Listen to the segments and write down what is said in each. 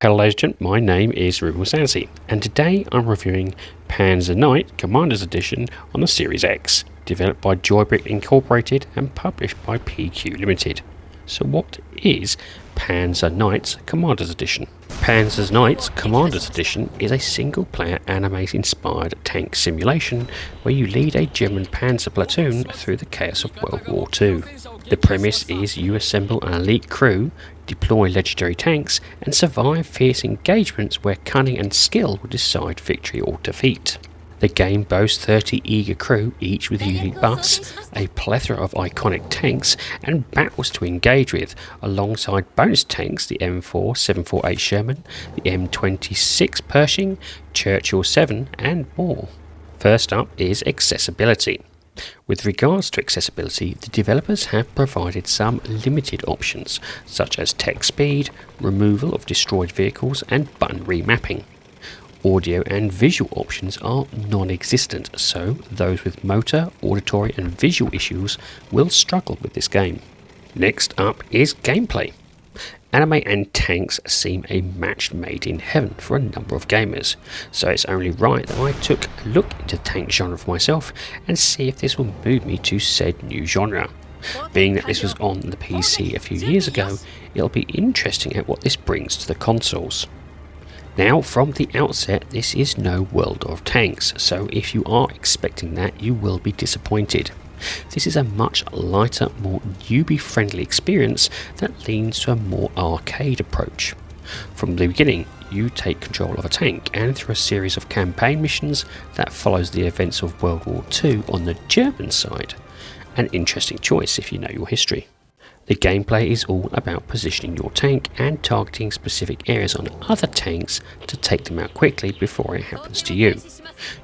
Hello ladies and gentlemen, my name is RemovableSanity, and today I'm reviewing Panzer Knight Commander's Edition on the Series X, developed by Joybrick Incorporated and published by PQ Limited. So what is Panzer Knight's Commander's Edition? Panzer Knight's Commander's Edition is a single-player anime-inspired tank simulation where you lead a German Panzer platoon through the chaos of World War II. The premise is you assemble an elite crew, deploy legendary tanks, and survive fierce engagements where cunning and skill will decide victory or defeat. The game boasts 30 eager crew, each with unique buffs, a plethora of iconic tanks, and battles to engage with, alongside bonus tanks the M4 748 Sherman, the M26 Pershing, Churchill 7, and more. First up is accessibility. With regards to accessibility, the developers have provided some limited options, such as text speed, removal of destroyed vehicles, and button remapping. Audio and visual options are non-existent, so those with motor, auditory and visual issues will struggle with this game. Next up is gameplay. Anime and tanks seem a match made in heaven for a number of gamers, so it's only right that I took a look into the tank genre for myself and see if this will move me to said new genre. Being that this was on the PC a few years ago, it'll be interesting at what this brings to the consoles. Now, from the outset, this is no World of Tanks, so if you are expecting that, you will be disappointed. This is a much lighter, more newbie-friendly experience that leans to a more arcade approach. From the beginning, you take control of a tank, and through a series of campaign missions that follows the events of World War II on the German side. An interesting choice if you know your history. The gameplay is all about positioning your tank and targeting specific areas on other tanks to take them out quickly before it happens to you.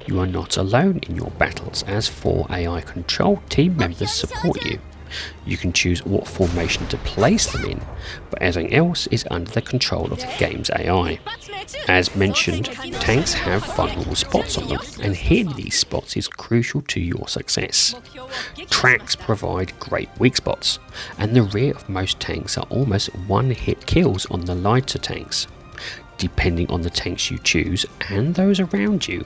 You are not alone in your battles, as 4 AI control team members support you. You can choose what formation to place them in, but everything else is under the control of the game's AI. As mentioned, tanks have vulnerable spots on them, and hitting these spots is crucial to your success. Tracks provide great weak spots, and the rear of most tanks are almost one-hit kills on the lighter tanks. Depending on the tanks you choose and those around you,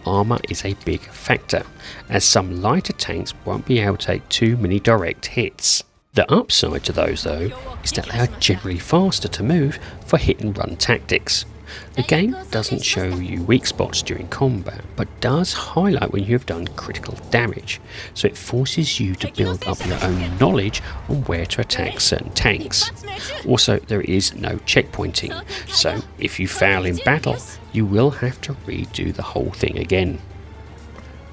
armour is a big factor, as some lighter tanks won't be able to take too many direct hits. The upside to those though is that they are generally faster to move for hit and run tactics. The game doesn't show you weak spots during combat, but does highlight when you have done critical damage, so it forces you to build up your own knowledge on where to attack certain tanks. Also, there is no checkpointing, so if you fail in battle, you will have to redo the whole thing again.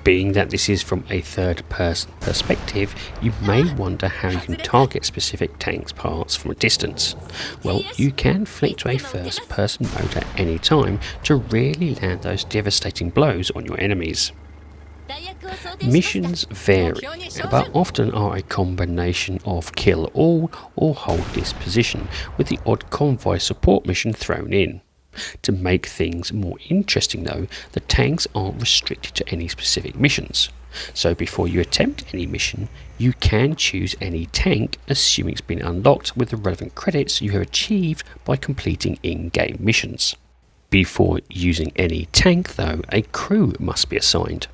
Being that this is from a third-person perspective, you may wonder how you can target specific tanks parts from a distance. Well, you can flick to a first-person mode at any time to really land those devastating blows on your enemies. Missions vary, but often are a combination of kill all or hold this position, with the odd convoy support mission thrown in. To make things more interesting though, the tanks aren't restricted to any specific missions. So before you attempt any mission, you can choose any tank, assuming it's been unlocked with the relevant credits you have achieved by completing in-game missions. Before using any tank though, a crew must be assigned.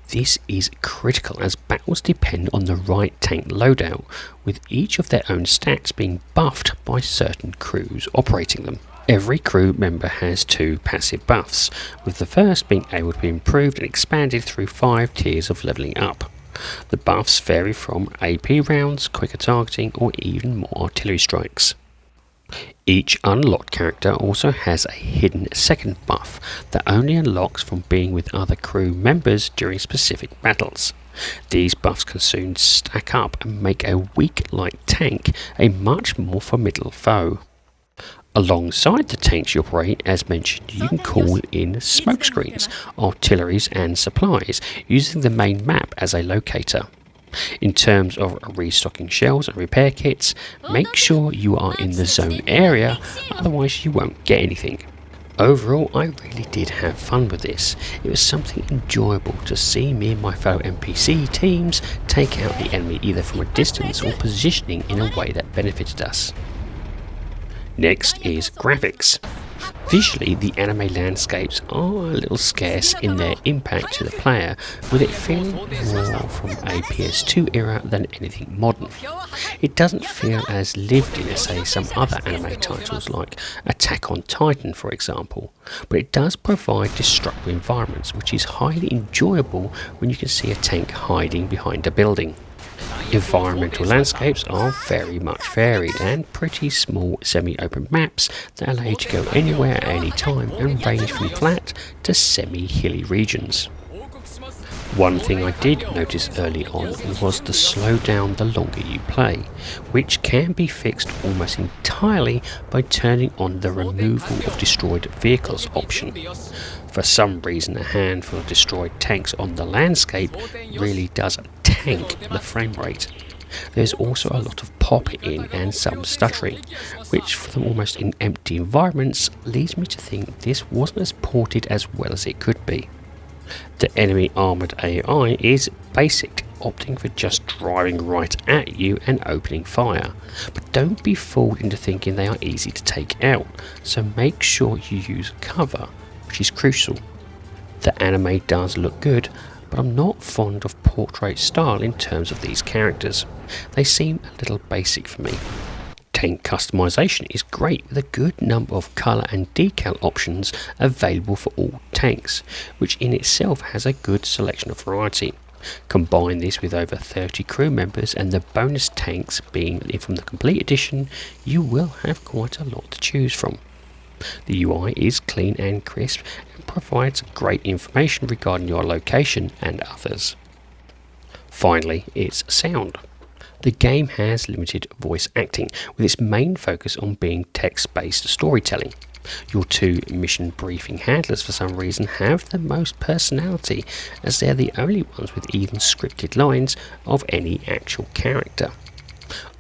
This is critical as battles depend on the right tank loadout, with each of their own stats being buffed by certain crews operating them. Every crew member has 2 passive buffs, with the first being able to be improved and expanded through 5 tiers of levelling up. The buffs vary from AP rounds, quicker targeting, or even more artillery strikes. Each unlocked character also has a hidden second buff that only unlocks from being with other crew members during specific battles. These buffs can soon stack up and make a weak light tank a much more formidable foe. Alongside the tanks you operate, as mentioned, you can call in smoke screens, artilleries and supplies, using the main map as a locator. In terms of restocking shells and repair kits, make sure you are in the zone area, otherwise you won't get anything. Overall, I really did have fun with this. It was something enjoyable to see me and my fellow NPC teams take out the enemy either from a distance or positioning in a way that benefited us. Next is graphics. Visually, the anime landscapes are a little scarce in their impact to the player, with it feeling more from a PS2 era than anything modern. It doesn't feel as lived in as, say, some other anime titles like Attack on Titan, for example, but it does provide destructive environments, which is highly enjoyable when you can see a tank hiding behind a building. Environmental landscapes are very much varied and pretty small semi-open maps that allow you to go anywhere at any time and range from flat to semi-hilly regions. One thing I did notice early on was the slowdown the longer you play, which can be fixed almost entirely by turning on the removal of destroyed vehicles option. For some reason, a handful of destroyed tanks on the landscape really does tank the frame rate. There's also a lot of pop-in and some stuttering, which for the almost in empty environments leads me to think this wasn't as ported as well as it could be. The enemy armoured AI is basic, opting for just driving right at you and opening fire, but don't be fooled into thinking they are easy to take out, so make sure you use cover, which is crucial. The anime does look good, but I'm not fond of portrait style in terms of these characters. They seem a little basic for me. Tank customization is great with a good number of colour and decal options available for all tanks, which in itself has a good selection of variety. Combine this with over 30 crew members and the bonus tanks being from the complete edition, you will have quite a lot to choose from. The UI is clean and crisp and provides great information regarding your location and others. Finally, it's sound. The game has limited voice acting, with its main focus on being text-based storytelling. Your two mission briefing handlers for some reason have the most personality, as they're the only ones with even scripted lines of any actual character.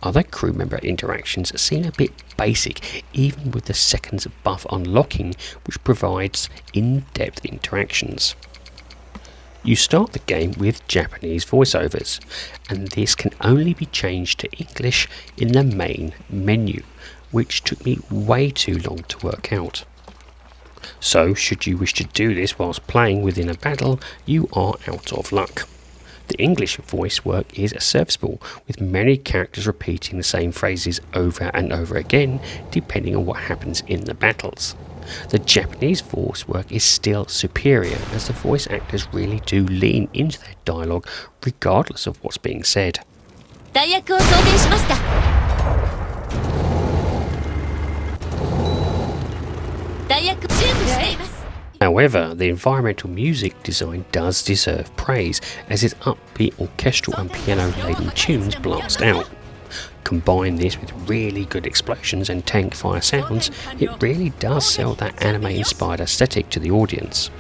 Other crew member interactions seem a bit basic, even with the seconds buff unlocking, which provides in-depth interactions. You start the game with Japanese voiceovers, and this can only be changed to English in the main menu, which took me way too long to work out. So, should you wish to do this whilst playing within a battle, you are out of luck. The English voice work is serviceable, with many characters repeating the same phrases over and over again, depending on what happens in the battles. The Japanese voice work is still superior, as the voice actors really do lean into their dialogue regardless of what's being said. However, the environmental music design does deserve praise, as its upbeat orchestral and piano-laden tunes blast out. Combine this with really good explosions and tank fire sounds, it really does sell that anime-inspired aesthetic to the audience.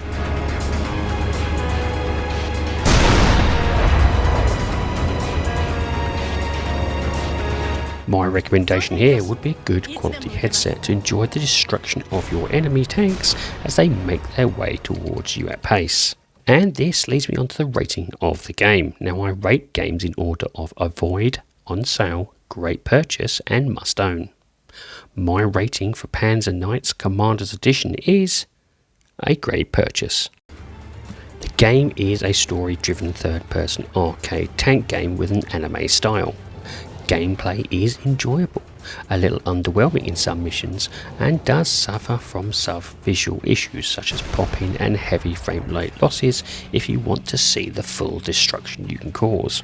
My recommendation here would be a good quality headset to enjoy the destruction of your enemy tanks as they make their way towards you at pace. And this leads me on to the rating of the game. Now, I rate games in order of avoid, on sale, great purchase and must own. My rating for Panzer Knight's Commander's Edition is a great purchase. The game is a story-driven third-person arcade tank game with an anime style. Gameplay is enjoyable, a little underwhelming in some missions, and does suffer from some visual issues such as popping and heavy frame rate losses if you want to see the full destruction you can cause.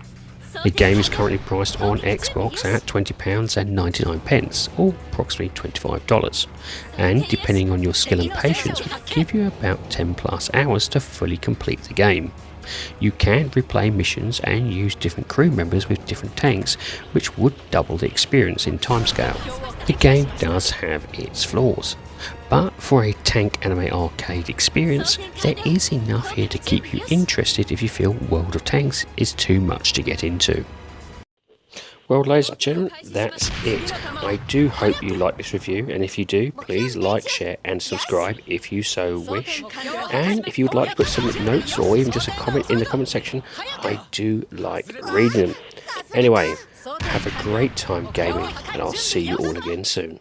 The game is currently priced on Xbox at £20.99, or approximately $25, and depending on your skill and patience will give you about 10 plus hours to fully complete the game. You can replay missions and use different crew members with different tanks, which would double the experience in timescale. The game does have its flaws, but for a tank anime arcade experience, there is enough here to keep you interested if you feel World of Tanks is too much to get into. Well, ladies and gentlemen, that's it. I do hope you like this review, and if you do, please like, share and subscribe if you so wish. And if you would like to put some notes or even just a comment in the comment section, I do like reading them. Anyway, have a great time gaming, and I'll see you all again soon.